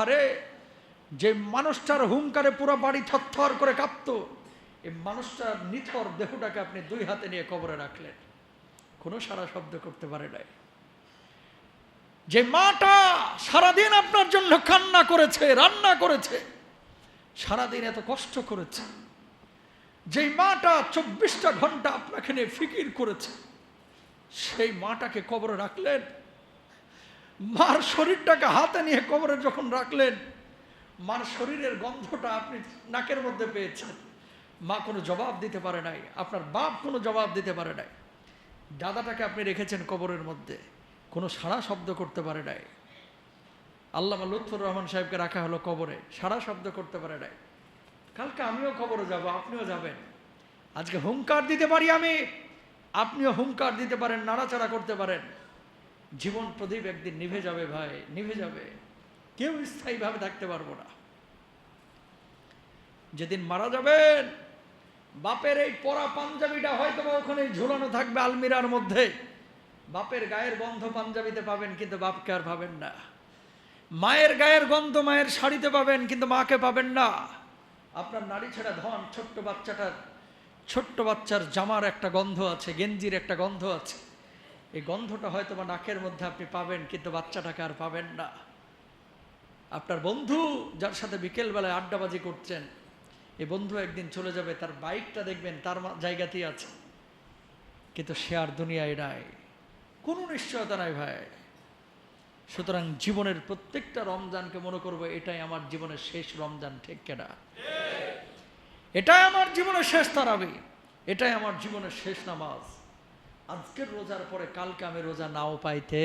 আহারে, যে মানুষটার হুঙ্কারে পুরো বাড়ি থরথর করে কাঁপতো, এই মানুষটার নিথর দেহটাকে আপনি 2 হাতে নিয়ে কবরে রাখলেন, কোনো সারা শব্দ করতে পারে নাই। যে মাটা সারাদিন আপনার জন্য কান্না করেছে, রান্না করেছে, সারাদিন এত কষ্ট করেছে, যেই মাটা 24টা ঘন্টা আপনাকে নিয়ে ফিকির করেছে, সেই মাটাকে কবরে রাখলেন। মার শরীরটাকে হাতে নিয়ে কবরে যখন রাখলেন, মার শরীরের গন্ধটা আপনি নাকের মধ্যে পেয়েছেন। মা কোনো জবাব দিতে পারে নাই, আপনার বাপ কোনো জবাব দিতে পারে নাই। দাদাটাকে আপনি রেখেছেন কবরের মধ্যে, কোনো সারা শব্দ করতে পারে নাই। আল্লামা লুৎফর রহমান সাহেবকে রাখা হলো কবরে, সারা শব্দ করতে পারে নাই। কালকে আমিও কবরে যাব, আপনিও যাবেন। আজকে হুঙ্কার দিতে পারি আমি, আপনিও হুঙ্কার দিতে পারেন, নাড়াচাড়া করতে পারেন। জীবন প্রদীপ একদিন নিভে যাবে ভাই, নিভে যাবে। কেউ স্থায়ীভাবে থাকতে পারবো না। যেদিন মারা যাবেন, বাপের এই পরা পাঞ্জাবিটা হয়তো ওখানে ঝুলানো থাকবে আলমিরার মধ্যে। বাপের গায়ের গন্ধ পাঞ্জাবিতে পাবেন, কিন্তু বাপকে আর পাবেন না। মায়ের গায়ের গন্ধ মায়ের শাড়িতে পাবেন, কিন্তু মাকে পাবেন না। আপনার নারী ছেড়া ধন ছোট্ট বাচ্চার জামার একটা গন্ধ আছে, গেঞ্জির একটা গন্ধ আছে। এই গন্ধটা হয়তো বা নাকের মধ্যে আপনি পাবেন, কিন্তু বাচ্চাটাকে আর পাবেন না। আপনার বন্ধু যার সাথে বিকেলবেলায় আড্ডাবাজি করছেন, এই বন্ধু একদিন চলে যাবে, তার বাইকটা দেখবেন তার জায়গাতেই আছে, কিন্তু সে আর দুনিয়ায় নাই, কোনো নিশ্চয়তা নাই ভাই। সুতরাং জীবনের প্রত্যেকটা রমজানকে মনে করবো এটাই আমার জীবনের শেষ রমজান, ঠিক কিনা? এটাই আমার জীবনের শেষ তারাবি, এটাই আমার জীবনের শেষ নামাজ। আজকের রোজার পরে কালকে আমি রোজা নাও পাইতে।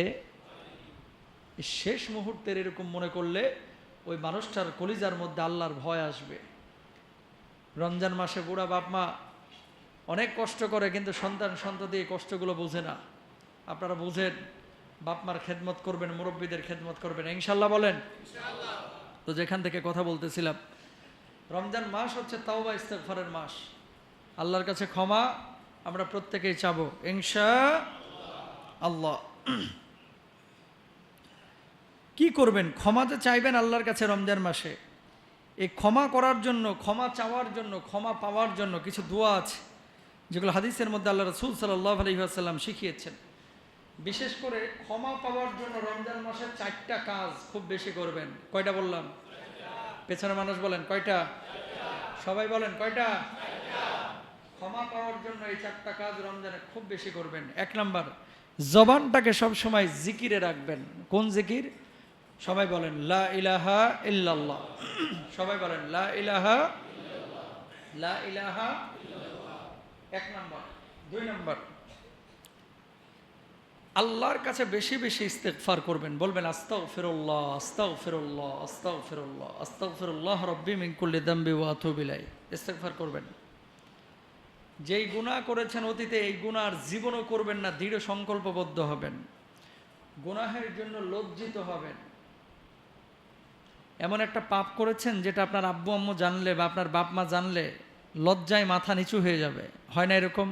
শেষ মুহূর্তের এরকম মনে করলে ওই মানুষটার কলিজার মধ্যে আল্লাহর ভয় আসবে। রমজান মাসে বুড়া বাপ মা অনেক কষ্ট করে, কিন্তু সন্তান সন্ততি এই কষ্টগুলো বোঝে না। আপনারা বুঝেন, বাপ মার খেদমত করবেন, মুরব্বীদের খেদমত করবেন, ইনশাল্লাহ বলেন। তো যেখান থেকে কথা বলতেছিলাম, রমজান মাস হচ্ছে তাওবা ইস্তেগফারের মাস। আল্লাহর কাছে ক্ষমা আমরা প্রত্যেকেই চাবো, ইনশাআল্লাহ। কি করবেন? ক্ষমা যে চাইবেন আল্লাহর কাছে রমজান মাসে। এই ক্ষমা করার জন্য, ক্ষমা চাওয়ার জন্য, ক্ষমা পাওয়ার জন্য কিছু দোয়া আছে, যেগুলো হাদিসের মধ্যে আল্লাহ রাসূল সাল্লাল্লাহু আলাইহি ওয়াসাল্লাম শিখিয়েছেন। বিশেষ করে ক্ষমা পাওয়ার জন্য রমজান মাসে 4টা কাজ খুব বেশি করবেন। কয়টা বললাম? পেছনে মানুষ বলেন কয়টা? সবাই বলেন কয়টা? ক্ষমা পাওয়ার জন্য এই 4টা কাজ রমজানে খুব বেশি করবেন। 1 নাম্বার, জবানটাকে সবসময় জিকিরে রাখবেন। কোন জিকির? সবাই বলেন লা ইলাহা ইল্লাল্লাহ। সবাই বলেন লা ইলাহা, লা ইলাহা। 1 নাম্বার। 2 নাম্বার, আল্লাহর কাছে বেশি বেশি ইস্তেগফার করবেন। বলবেন আস্তাগফিরুল্লাহ, আস্তাগফিরুল্লাহ, আস্তাগফিরুল্লাহ, আস্তাগফিরুল্লাহ রাব্বি মিন কুল্লি যামবি ওয়া আতুবু ইলাইহি। ইস্তেগফার করবেন। যেই গুনাহ করেছেন অতীতে, এই গুনাহ আর জীবনও করবেন না, দৃঢ় সংকল্পবদ্ধ হবেন। গুনাহের জন্য লজ্জিত হবেন। এমন একটা পাপ করেছেন যেটা আপনার আব্বু আম্মু জানলে বা আপনার বাপ মা জানলে লজ্জায় মাথা নিচু হয়ে যাবে, হয় না এরকম?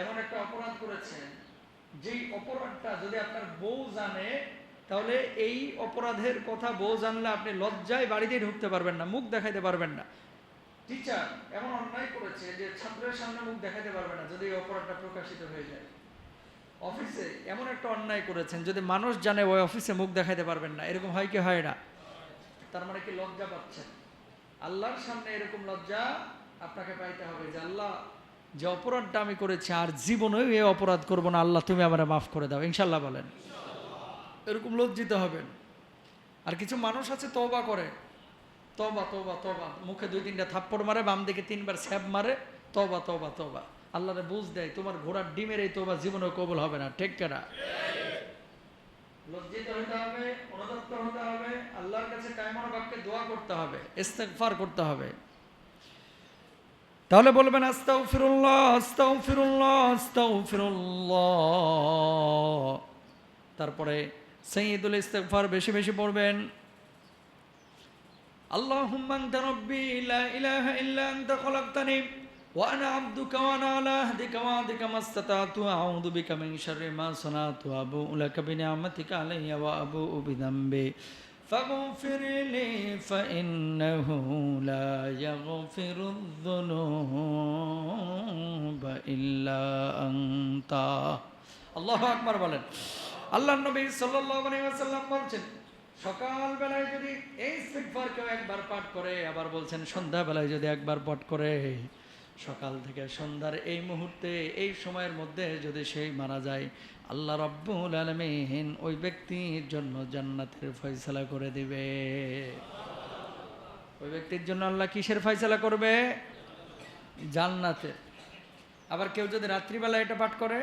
এমন একটা অপরাধ করেছেন, যেই অপরাধটা যদি আপনার বউ জানে, তাহলে এই অপরাধের কথা বউ জানলে আপনি লজ্জায় বাড়িতেই ঢুকতে পারবেন না, মুখ দেখাইতে পারবেন না। টিচার এমন অন্যায় করেছে যে ছাত্রের সামনে মুখ দেখাতে পারবে না যদি এই অপরাধটা প্রকাশিত হয়ে যায়। অফিসে এমন একটা অন্যায় করেছেন, যদি মানুষ জানে ওই অফিসে মুখ দেখাইতে পারবেন না। এরকম হয় কি হয় না? তার মানে কি লজ্জা পাচ্ছেন? আল্লাহর সামনে এরকম লজ্জা আপনাকে পাইতে হবে যে আল্লাহ, যে অপরাধটা আমি করেছি আর জীবনেও এই অপরাধ করব না, আল্লাহ তুমি আমারে মাফ করে দাও, ইনশাল্লাহ বলেন। এরকম লজ্জিত হবেন। আর কিছু মানুষ আছে তওবা করে, তওবা তওবা তওবা, মুখে 2-3টা থাপ্পড় মারে, বাম দিকে 3বার ছ্যাপ মারে, তওবা তওবা তওবা। আল্লাহরে বুঝ দেয় তোমার ঘোড়ার ডিমের এই তওবা জীবনেও কবুল হবে না, ঠিক কিনা? লজ্জিত হতে হবে, অনুতপ্ত হতে হবে, আল্লাহর কাছে কায়মন বাক্যে দোয়া করতে হবে, ইস্তেগফার করতে হবে। তাহলে বলবেন আস্তাগফিরুল্লাহ, আস্তাগফিরুল্লাহ, আস্তাগফিরুল্লাহ। তারপরে সাইয়্যিদুল ইস্তিগফার বেশি বেশি পড়বেন। আল্লাহুম্মা আনতা রাব্বি লা ইলাহা ইল্লা আনতা খালাকতানি ওয়া আনা আবদুকা ওয়া আনা আলা আহদিকা ওয়া ওয়া'দিকা মাসতাতা'তু আউযু বিকা মিন শাররি মা সানা'তু আবু'ু লাকা বিনি'মাতিকা আলাইয়া ওয়া আবু'ু বিযামবি فاغفر لي فإنه لا يغفر الذنوب إلا أنت আল্লাহু আকবার বলেন। আল্লাহর নবী সাল্লাল্লাহু আলাইহি ওয়াসাল্লাম বলছেন, সকাল বেলায় যদি এই ইস্তিগফার কেউ একবার পাঠ করে, আবার বলছেন সন্ধ্যা বেলায় যদি একবার পাঠ করে, সকাল থেকে সন্ধ্যার এই মুহূর্তে এই সময়ের মধ্যে যদি সেই মারা যায়, আল্লাহ রাব্বুল আলামিন ওই ব্যক্তির জন্য জান্নাতের ফয়সালা করে দিবে। ওই ব্যক্তির জন্য আল্লাহ কিসের ফয়সালা করবে? জান্নাতের। আবার কেউ যদি রাত্রিবেলা এটা পাঠ করে,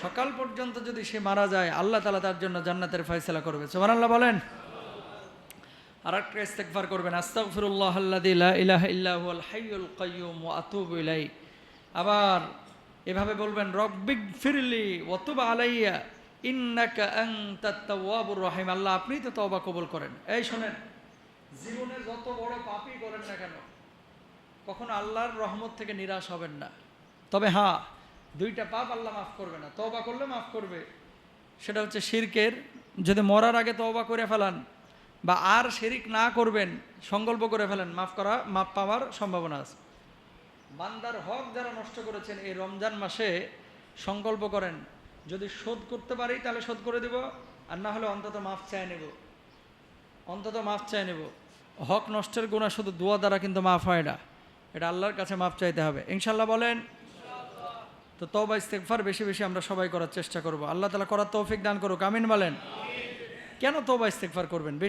সকাল পর্যন্ত যদি সে মারা যায়, আল্লাহ তাআলা তার জন্য জান্নাতের ফয়সালা করবে। সুবহানাল্লাহ বলেন। আর একটা ইস্তিগফার করবেন, আস্তাগফিরুল্লাহাল্লাযী লা ইলাহা ইল্লা হুয়াল হাইয়ুল কাইয়্যুম ওয়া আতুবু ইলাইহি। আবার এভাবে বলবেন, রব্বিগফিরলি ওয়া তুব আলাইয়া ইন্নাকা আনতাত তাওয়াবুর রহিম। আল্লাহ আপনিই তো তওবা কবুল করেন। এই শোনেন, জীবনে যত বড় পাপই করেন না কেন, কখনো আল্লাহর রহমত থেকে নিরাশ হবেন না। তবে হ্যাঁ, দুইটা পাপ আল্লাহ মাফ করবে না, তওবা করলে মাফ করবে। সেটা হচ্ছে শিরকের, যদি মরার আগে তওবা করে ফেলান বা আর শিরিক না করবেন সংকল্প করে ফেলেন, মাফ পাওয়ার সম্ভাবনা আছে। বান্দার হক যারা নষ্ট করেছেন এই রমজান মাসে সংকল্প করেন, যদি শোধ করতে পারি তাহলে শোধ করে দেব, আর না হলে অন্তত মাফ চাই নেব, অন্তত মাফ চাই নেব। হক নষ্টের গুনাহ শুধু দোয়া দ্বারা কিন্তু মাফ হয় না, এটা আল্লাহর কাছে মাফ চাইতে হবে ইনশাল্লাহ বলেন। তো তওবা ইস্তিগফার বেশি বেশি আমরা সবাই করার চেষ্টা করব। আল্লাহ তাআলা করার তৌফিক দান করুক, আমিন বলেন। কেন তওবা ইস্তিগফার করবেন? বেশি